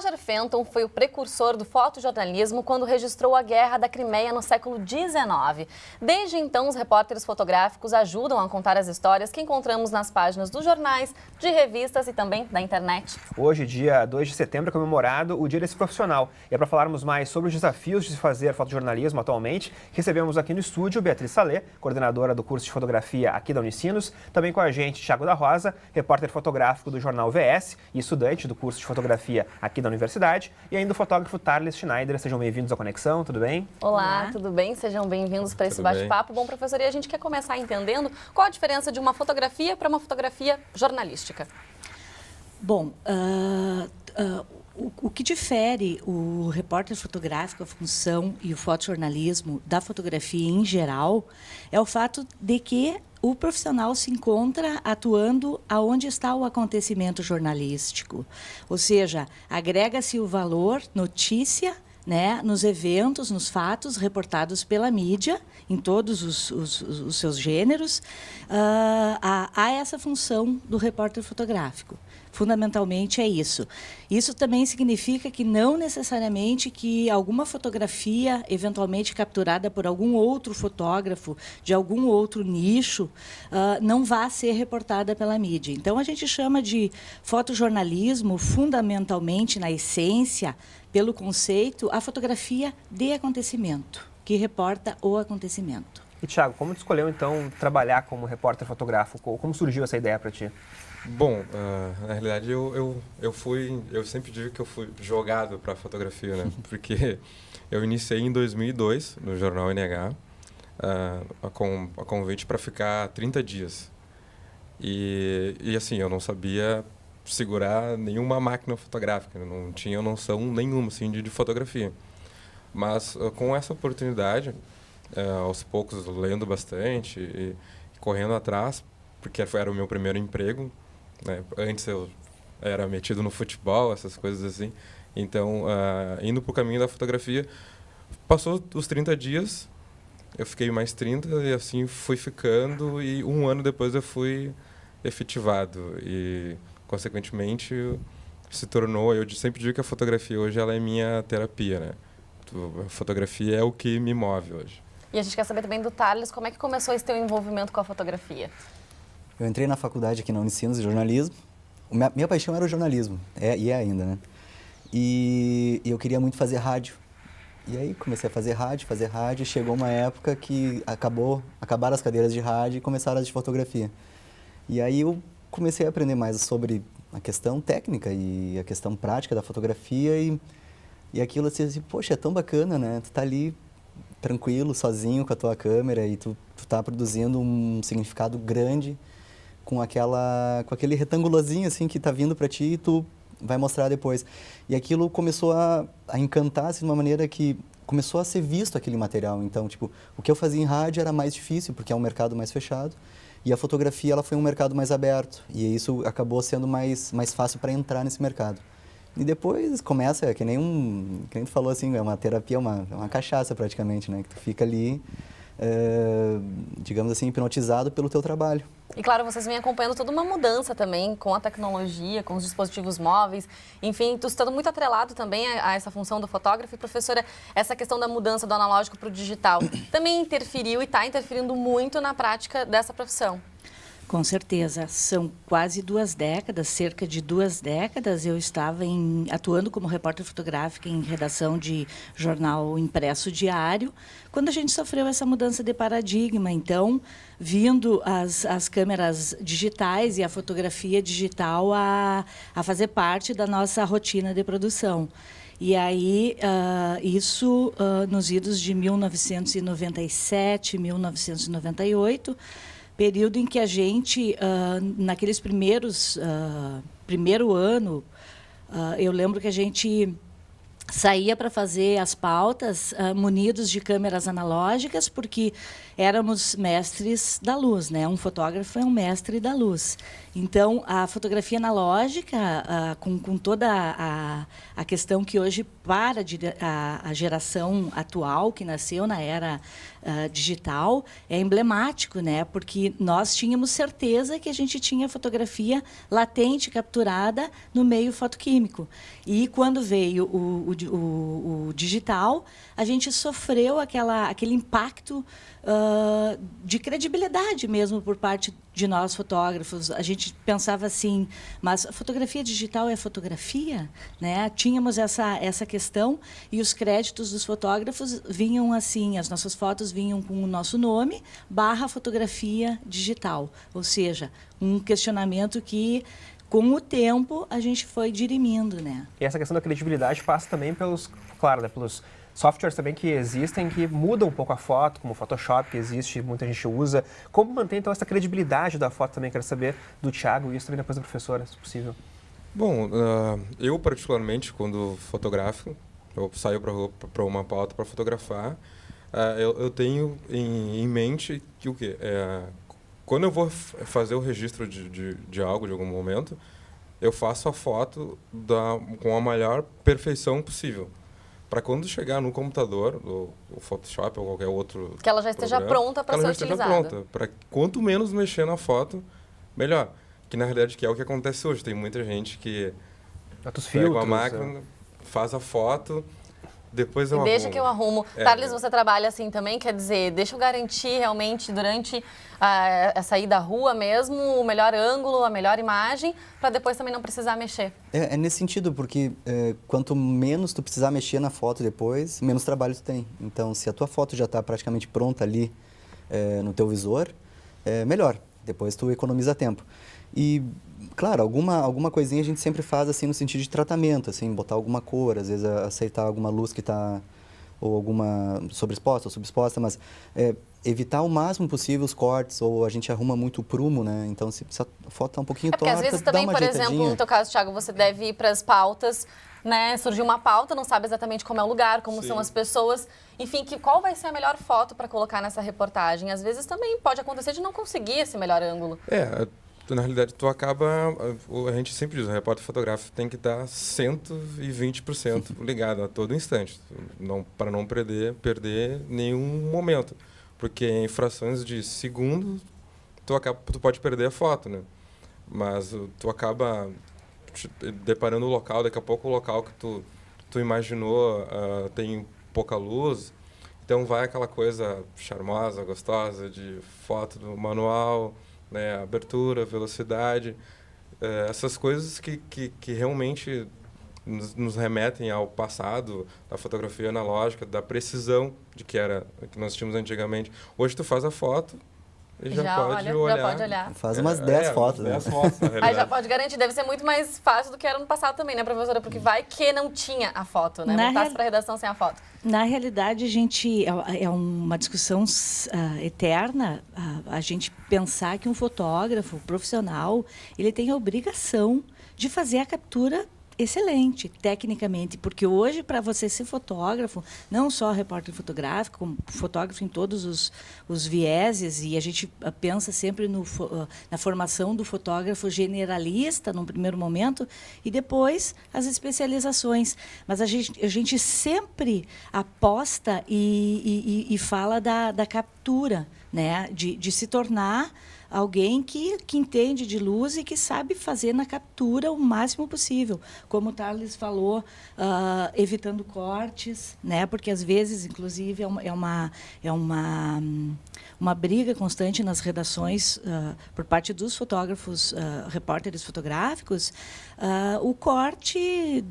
Roger Fenton foi o precursor do fotojornalismo quando registrou a Guerra da Crimeia no século XIX. Desde então, os repórteres fotográficos ajudam a contar as histórias que encontramos nas páginas dos jornais, de revistas e também da internet. Hoje, dia 2 de setembro, é comemorado o Dia desse profissional. E é para falarmos mais sobre os desafios de se fazer fotojornalismo atualmente, recebemos aqui no estúdio Beatriz Salé, coordenadora do curso de fotografia aqui da Unicinos, também com a gente Thiago da Rosa, repórter fotográfico do jornal VS e estudante do curso de fotografia aqui da universidade, e ainda o fotógrafo Thales Schneider. Sejam bem-vindos à Conexão, tudo bem? Olá, tudo bem? Sejam bem-vindos para esse bate-papo. Bom, professor, e a gente quer começar entendendo qual a diferença de uma fotografia para uma fotografia jornalística. Bom, o que difere o repórter fotográfico, a função e o fotojornalismo da fotografia em geral é o fato de que o profissional se encontra atuando aonde está o acontecimento jornalístico. Ou seja, agrega-se o valor notícia, né, nos eventos, nos fatos reportados pela mídia, em todos os seus gêneros, há essa função do repórter fotográfico. Fundamentalmente é isso. Isso também significa que não necessariamente que alguma fotografia, eventualmente capturada por algum outro fotógrafo, de algum outro nicho, não vá ser reportada pela mídia. Então, a gente chama de fotojornalismo, fundamentalmente, na essência, pelo conceito, a fotografia de acontecimento, que reporta o acontecimento. E, Thiago, como tu escolheu, então, trabalhar como repórter fotográfico? Como surgiu essa ideia para ti? Bom, na realidade eu sempre digo que eu fui jogado para fotografia, né? Porque eu iniciei em 2002 no jornal NH, a convite para ficar 30 dias. E assim, eu não sabia segurar nenhuma máquina fotográfica, eu não tinha noção nenhuma assim, de fotografia. Mas com essa oportunidade, aos poucos lendo bastante e correndo atrás, porque era o meu primeiro emprego, né? Antes eu era metido no futebol, essas coisas assim. Então, indo para o caminho da fotografia, passou os 30 dias, eu fiquei mais 30 e assim fui ficando, e um ano depois eu fui efetivado. E, consequentemente, se tornou... Eu sempre digo que a fotografia hoje ela é minha terapia, né? A fotografia é o que me move hoje. E a gente quer saber também do Thales, como é que começou esse teu envolvimento com a fotografia? Eu entrei na faculdade aqui na Unicinos de jornalismo. Minha paixão era o jornalismo, e é ainda, né? E eu queria muito fazer rádio. E aí comecei a fazer rádio, e chegou uma época que acabaram as cadeiras de rádio e começaram as de fotografia. E aí eu comecei a aprender mais sobre a questão técnica e a questão prática da fotografia, e aquilo assim, poxa, é tão bacana, né? Tu tá ali tranquilo, sozinho com a tua câmera, e tu tá produzindo um significado grande com aquele retângulozinho assim que tá vindo para ti e tu vai mostrar depois. E aquilo começou a encantar assim, de uma maneira que começou a ser visto aquele material. Então, tipo, o que eu fazia em rádio era mais difícil, porque é um mercado mais fechado, e a fotografia ela foi um mercado mais aberto, e isso acabou sendo mais fácil para entrar nesse mercado. E depois começa, que nem tu falou assim, é uma terapia, uma cachaça praticamente, né? Que tu fica ali, digamos assim, hipnotizado pelo teu trabalho. E claro, vocês vêm acompanhando toda uma mudança também com a tecnologia, com os dispositivos móveis, enfim, tu estando muito atrelado também a essa função do fotógrafo. E, professora, essa questão da mudança do analógico para o digital também interferiu e está interferindo muito na prática dessa profissão? Com certeza. São quase 2 décadas, cerca de 2 décadas, eu estava atuando como repórter fotográfica em redação de jornal impresso diário, quando a gente sofreu essa mudança de paradigma. Então, vindo as câmeras digitais e a fotografia digital a fazer parte da nossa rotina de produção. E aí, isso nos idos de 1997, 1998, período em que a gente, naqueles primeiro ano, eu lembro que a gente saía para fazer as pautas munidos de câmeras analógicas, porque éramos mestres da luz, né? Um fotógrafo é um mestre da luz. Então, a fotografia analógica, com toda a questão que hoje, para a geração atual, que nasceu na era digital, é emblemático, né? Porque nós tínhamos certeza que a gente tinha fotografia latente, capturada no meio fotoquímico. E quando veio o digital, a gente sofreu aquele impacto de credibilidade mesmo por parte de nós fotógrafos. A gente pensava assim, mas a fotografia digital é fotografia, né? Tínhamos essa questão, e os créditos dos fotógrafos vinham assim, as nossas fotos vinham com o nosso nome, /fotografia digital, ou seja, um questionamento que com o tempo a gente foi dirimindo, né? E essa questão da credibilidade passa também pelos softwares também que existem, que mudam um pouco a foto, como o Photoshop, que existe, muita gente usa. Como manter, então, essa credibilidade da foto também? Quero saber do Thiago e isso também depois da professora, se possível. Bom, eu particularmente, quando fotografo, eu saio para uma pauta para fotografar, eu tenho em mente que o quê? Quando eu vou fazer o registro de algo, de algum momento, eu faço a foto com a maior perfeição possível. Para quando chegar no computador, o Photoshop ou qualquer outro Que ela já esteja pronta para ser utilizada. Ela já esteja pronta. Para quanto menos mexer na foto, melhor. Que na realidade que é o que acontece hoje. Tem muita gente que pega a máquina, faz a foto, depois eu arrumo. Deixa que eu arrumo. Thales, você trabalha assim também? Quer dizer, deixa eu garantir realmente durante essa ida à rua mesmo o melhor ângulo, a melhor imagem, para depois também não precisar mexer. É nesse sentido, porque quanto menos tu precisar mexer na foto depois, menos trabalho tu tem. Então, se a tua foto já está praticamente pronta ali no teu visor, melhor. Depois tu economiza tempo. E, claro, alguma coisinha a gente sempre faz assim no sentido de tratamento, assim, botar alguma cor, às vezes aceitar alguma luz que está, ou alguma sobreexposta ou subexposta, mas evitar o máximo possível os cortes, ou a gente arruma muito o prumo, né? Então, se a foto está um pouquinho torta, às vezes também, por exemplo, no teu caso, Thiago, você deve ir para as pautas, né? Surgiu uma pauta, não sabe exatamente como é o lugar, como são as pessoas, enfim, qual vai ser a melhor foto para colocar nessa reportagem. Às vezes também pode acontecer de não conseguir esse melhor ângulo. Na realidade, a gente sempre diz, o repórter fotográfico tem que estar 120% ligado a todo instante, para não perder nenhum momento. Porque em frações de segundo, tu pode perder a foto, né? Mas tu acaba deparando o local, daqui a pouco o local que tu imaginou tem pouca luz, então vai aquela coisa charmosa, gostosa de foto do manual, né, abertura, velocidade, essas coisas que realmente nos remetem ao passado da fotografia analógica, da precisão que nós tínhamos antigamente. Hoje tu faz a foto e já pode olhar. Faz umas 10 fotos. 10 fotos, na realidade. Aí já pode garantir, deve ser muito mais fácil do que era no passado também, né, professora? Porque vai que não tinha a foto, né? Voltasse para a redação sem a foto. Na realidade, a gente é uma discussão eterna, a gente pensar que um fotógrafo profissional, ele tem a obrigação de fazer a captura excelente, tecnicamente, porque hoje, para você ser fotógrafo, não só repórter fotográfico, como fotógrafo em todos os vieses, e a gente pensa sempre na formação do fotógrafo generalista, num primeiro momento, e depois as especializações. Mas a gente sempre aposta e fala da captura, né? De se tornar alguém que entende de luz e que sabe fazer na captura o máximo possível. Como o Thales falou, evitando cortes, né? Porque às vezes, inclusive, é uma briga constante nas redações por parte dos fotógrafos, repórteres fotográficos, o corte...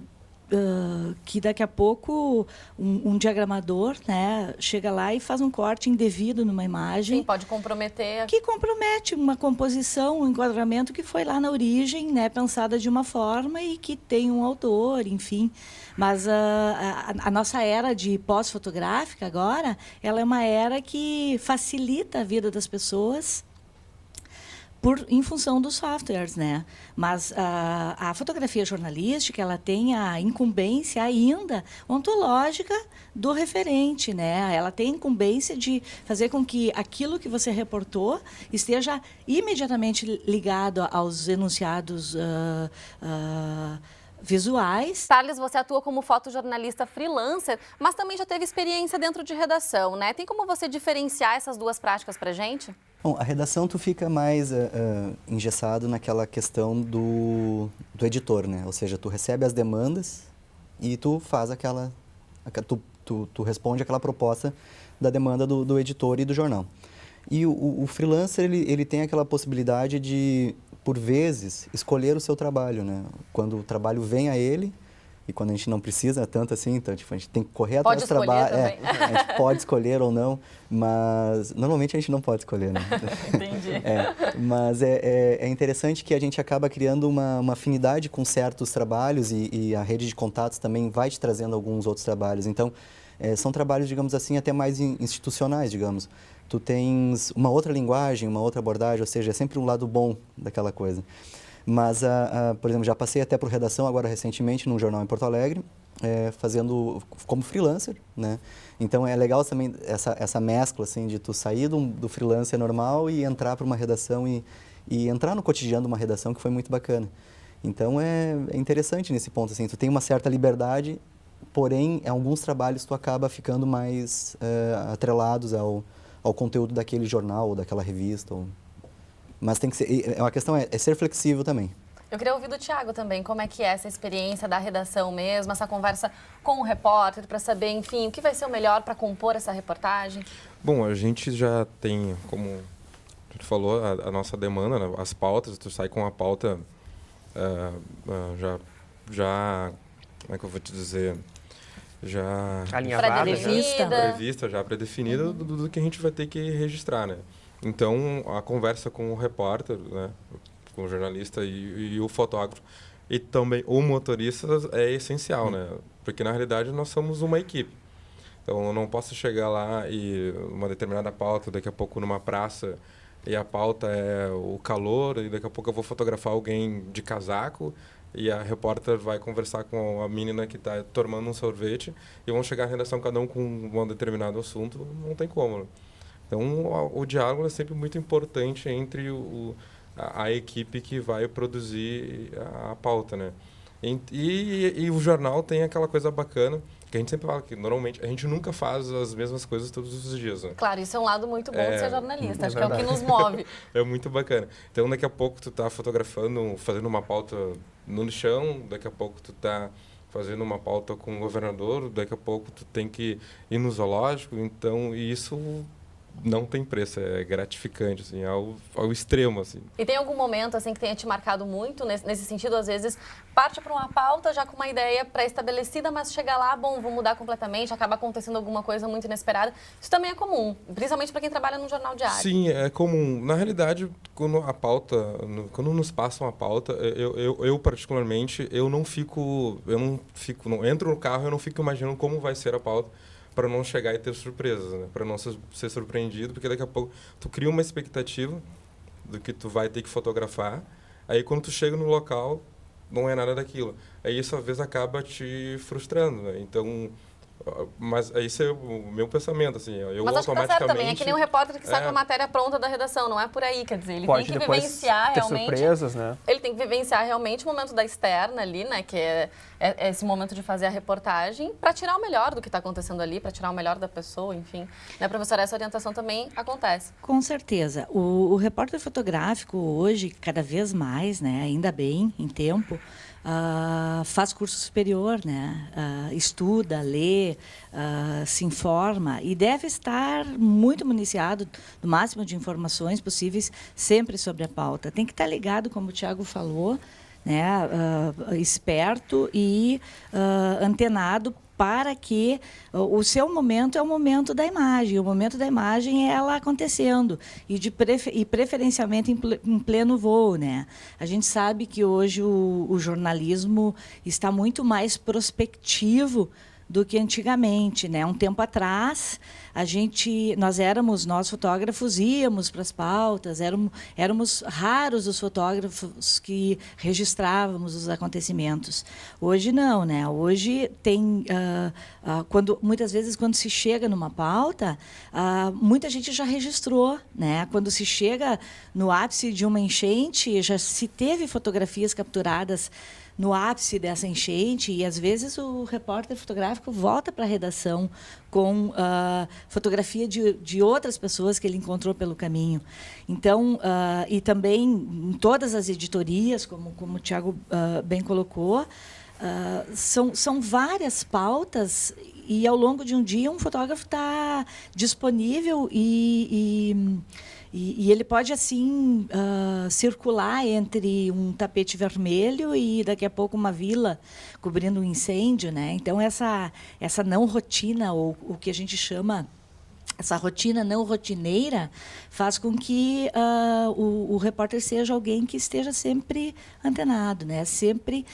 que daqui a pouco um diagramador, né, chega lá e faz um corte indevido numa imagem. Sim, pode comprometer. Que compromete uma composição, um enquadramento que foi lá na origem, né, pensada de uma forma e que tem um autor, enfim. Mas a nossa era de pós-fotográfica agora, ela é uma era que facilita a vida das pessoas em função dos softwares, né? Mas a fotografia jornalística, ela tem a incumbência ainda ontológica do referente, né? Ela tem a incumbência de fazer com que aquilo que você reportou esteja imediatamente ligado aos enunciados visuais. Thales, você atua como fotojornalista freelancer, mas também já teve experiência dentro de redação, né? Tem como você diferenciar essas duas práticas pra gente? Bom, a redação tu fica mais engessado naquela questão do editor, né? Ou seja, tu recebe as demandas e tu faz tu responde aquela proposta da demanda do editor e do jornal. E o freelancer, ele tem aquela possibilidade de, por vezes, escolher o seu trabalho, né? Quando o trabalho vem a ele, e quando a gente não precisa tanto assim, então tipo, a gente tem que correr atrás do trabalho. A gente pode escolher ou não, mas normalmente a gente não pode escolher, né? Entendi. Mas é interessante que a gente acaba criando uma afinidade com certos trabalhos e a rede de contatos também vai te trazendo alguns outros trabalhos. Então, são trabalhos, digamos assim, até mais institucionais, digamos. Tu tens uma outra linguagem, uma outra abordagem, ou seja, é sempre um lado bom daquela coisa. Mas, por exemplo, já passei até por redação agora recentemente num jornal em Porto Alegre, fazendo como freelancer, né? Então é legal também essa mescla assim de tu sair do freelancer normal e entrar para uma redação e entrar no cotidiano de uma redação, que foi muito bacana. Então é interessante nesse ponto assim, tu tem uma certa liberdade, porém em alguns trabalhos tu acaba ficando mais atrelados ao conteúdo daquele jornal ou daquela revista. Mas tem que ser, a questão é ser flexível também. Eu queria ouvir do Thiago também, como é que é essa experiência da redação mesmo, essa conversa com o repórter, para saber, enfim, o que vai ser o melhor para compor essa reportagem? Bom, a gente já tem, como tu falou, a nossa demanda, né? As pautas, tu sai com a pauta já, como é que eu vou te dizer, já Alinhavada, prevista, já predefinida do que a gente vai ter que registrar, né? Então, a conversa com o repórter, né, com o jornalista e o fotógrafo e também o motorista é essencial, né? Porque, na realidade, nós somos uma equipe. Então, eu não posso chegar lá e uma determinada pauta, daqui a pouco numa praça, e a pauta é o calor, e daqui a pouco eu vou fotografar alguém de casaco, e a repórter vai conversar com a menina que está tomando um sorvete, e vão chegar à redação cada um com um determinado assunto, não tem como, né? Então, o diálogo é sempre muito importante entre a equipe que vai produzir a pauta, né? E o jornal tem aquela coisa bacana, que a gente sempre fala que, normalmente, a gente nunca faz as mesmas coisas todos os dias, né? Claro, isso é um lado muito bom de ser jornalista, acho que é o que nos move. É muito bacana. Então, daqui a pouco tu tá fotografando, fazendo uma pauta no chão, daqui a pouco tu tá fazendo uma pauta com o governador, daqui a pouco tu tem que ir no zoológico, então isso não tem preço, é gratificante, assim, ao extremo, assim. E tem algum momento, assim, que tenha te marcado muito, nesse sentido, às vezes, parte para uma pauta já com uma ideia pré-estabelecida, mas chega lá, bom, vou mudar completamente, acaba acontecendo alguma coisa muito inesperada. Isso também é comum, principalmente para quem trabalha no jornal diário. Sim, é comum. Na realidade, quando quando nos passam a pauta, eu particularmente, eu não entro no carro, eu não fico imaginando como vai ser a pauta, para não chegar e ter surpresas, né? Para não ser surpreendido, porque daqui a pouco tu cria uma expectativa do que tu vai ter que fotografar, aí quando tu chega no local, não é nada daquilo. Aí isso às vezes acaba te frustrando, né? Então, mas esse é o meu pensamento, assim, eu mas acho que tá certo também, é que nem um repórter que sai com a matéria matéria pronta da redação, não é por aí, quer dizer, ele pode tem que depois vivenciar ter realmente... surpresas, né? Ele tem que vivenciar realmente o momento da externa ali, né, que é esse momento de fazer a reportagem, para tirar o melhor do que está acontecendo ali, para tirar o melhor da pessoa, enfim. Né, professora, essa orientação também acontece. Com certeza. O repórter fotográfico hoje, cada vez mais, né, ainda bem, em tempo, faz curso superior, né? Estuda, lê, se informa e deve estar muito municiado do máximo de informações possíveis sempre sobre a pauta. Tem que estar ligado, como o Thiago falou, né? Esperto e antenado para que o seu momento é o momento da imagem. O momento da imagem é ela acontecendo e preferencialmente em pleno voo, né? A gente sabe que hoje o jornalismo está muito mais prospectivo do que antigamente, né? Um tempo atrás, nós fotógrafos íamos para as pautas, éramos raros os fotógrafos que registrávamos os acontecimentos. Hoje não, né? Hoje tem muitas vezes quando se chega numa pauta, muita gente já registrou, né? Quando se chega no ápice de uma enchente, já se teve fotografias capturadas no ápice dessa enchente, e às vezes o repórter fotográfico volta para a redação com fotografia de outras pessoas que ele encontrou pelo caminho. Então, e também em todas as editorias, como o Tiago bem colocou, são várias pautas, e ao longo de um dia um fotógrafo está disponível e ele pode, assim, circular entre um tapete vermelho e, daqui a pouco, uma vila cobrindo um incêndio, né? Então, essa não rotina, ou o que a gente chama, essa rotina não rotineira, faz com que o repórter seja alguém que esteja sempre antenado, né? Sempre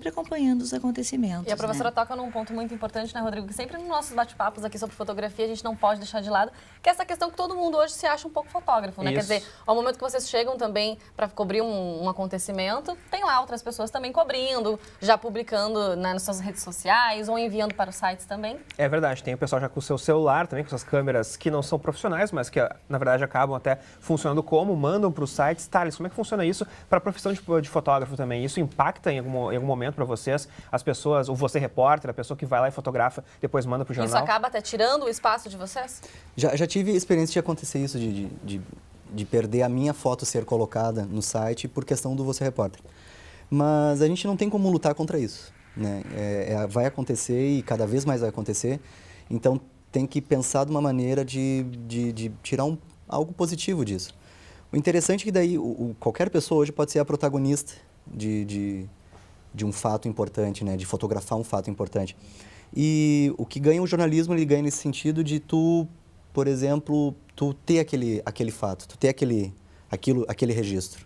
acompanhando os acontecimentos. E a professora toca num ponto muito importante, né, Rodrigo? Que sempre nos nossos bate-papos aqui sobre fotografia a gente não pode deixar de lado, que é essa questão que todo mundo hoje se acha um pouco fotógrafo, né? Quer dizer, ao momento que vocês chegam também para cobrir um acontecimento, tem lá outras pessoas também cobrindo, já publicando, né, nas suas redes sociais ou enviando para os sites também. É verdade, tem o pessoal já com o seu celular também, com suas câmeras que não são profissionais, mas que, na verdade, acabam até funcionando mandam para os sites. Thales, como é que funciona isso para a profissão de fotógrafo também? Isso impacta em algum momento para vocês, as pessoas, ou você repórter, a pessoa que vai lá e fotografa, depois manda para o jornal? Isso acaba até tirando o espaço de vocês? Já tive experiência de acontecer isso, de perder a minha foto ser colocada no site por questão do Você Repórter. Mas a gente não tem como lutar contra isso, né? Vai acontecer e cada vez mais vai acontecer. Então, tem que pensar de uma maneira de tirar algo positivo disso. O interessante é que daí qualquer pessoa hoje pode ser a protagonista de um fato importante, né? De fotografar um fato importante. E o que ganha o jornalismo, ele ganha nesse sentido de tu, por exemplo, tu ter aquele fato, tu ter aquele registro.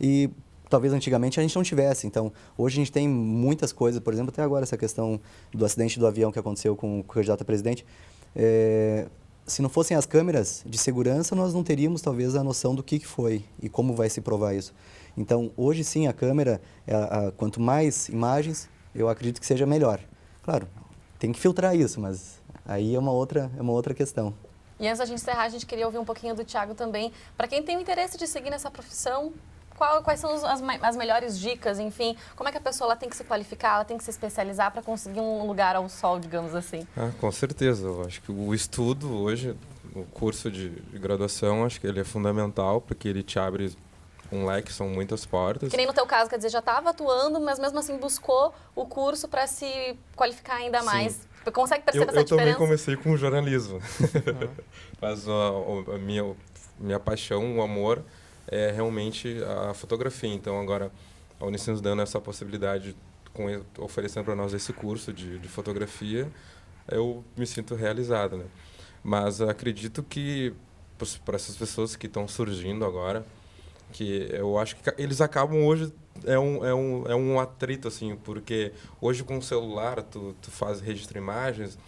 E talvez antigamente a gente não tivesse. Então, hoje a gente tem muitas coisas, por exemplo, até agora essa questão do acidente do avião que aconteceu com o candidato a presidente. Se não fossem as câmeras de segurança, nós não teríamos talvez a noção do que foi e como vai se provar isso. Então, hoje sim, a câmera, quanto mais imagens, eu acredito que seja melhor. Claro, tem que filtrar isso, mas aí é uma outra questão. E antes da gente encerrar, a gente queria ouvir um pouquinho do Tiago também. Para quem tem o interesse de seguir nessa profissão, quais são as melhores dicas, enfim, como é que a pessoa ela tem que se qualificar, ela tem que se especializar para conseguir um lugar ao sol, digamos assim? Com certeza, eu acho que o estudo hoje, o curso de graduação, acho que ele é fundamental, porque ele te abre um leque, são muitas portas. Que nem no teu caso, quer dizer, já estava atuando, mas mesmo assim buscou o curso para se qualificar ainda mais. Sim. Consegue perceber essa diferença? Eu também comecei com jornalismo, mas a minha paixão, o amor, é realmente a fotografia. Então, agora, a Unicinos dando essa possibilidade, oferecendo para nós esse curso de fotografia, eu me sinto realizado, né? Mas acredito que, para essas pessoas que estão surgindo agora, que eu acho que eles acabam hoje, é um atrito, assim, porque hoje com o celular tu registra imagens,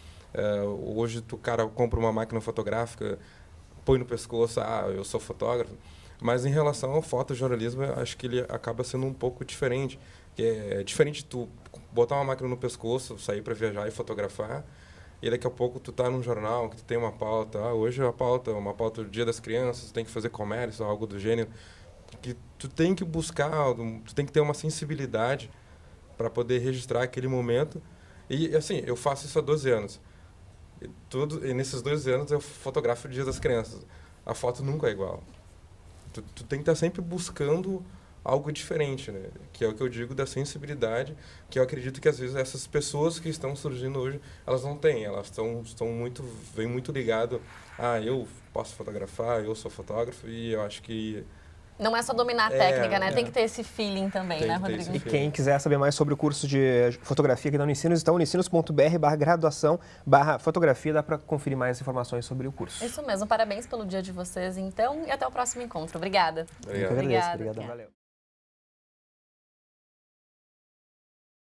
hoje cara compra uma máquina fotográfica, põe no pescoço, eu sou fotógrafo. Mas em relação ao fotojornalismo, eu acho que ele acaba sendo um pouco diferente. É diferente tu botar uma máquina no pescoço, sair para viajar e fotografar, e daqui a pouco tu tá num jornal que tu tem uma pauta. Hoje uma pauta do Dia das Crianças, tu tem que fazer comércio, algo do gênero. Que tu tem que buscar, tu tem que ter uma sensibilidade para poder registrar aquele momento. E assim, eu faço isso há 12 anos. E nesses 12 anos eu fotografo o Dia das Crianças. A foto nunca é igual. Tu tem que estar sempre buscando algo diferente, né? Que é o que eu digo da sensibilidade, que eu acredito que às vezes essas pessoas que estão surgindo hoje, elas não têm, elas vêm muito ligado eu posso fotografar, eu sou fotógrafo, e eu acho que não é só dominar a técnica, né? Tem que ter esse feeling também, né, Rodrigo? E quem quiser saber mais sobre o curso de fotografia aqui da Unicinos, está unicinos.br/graduação/fotografia, dá para conferir mais informações sobre o curso. Isso mesmo, parabéns pelo dia de vocês, então, e até o próximo encontro. Obrigada. Obrigado. Obrigada. Valeu.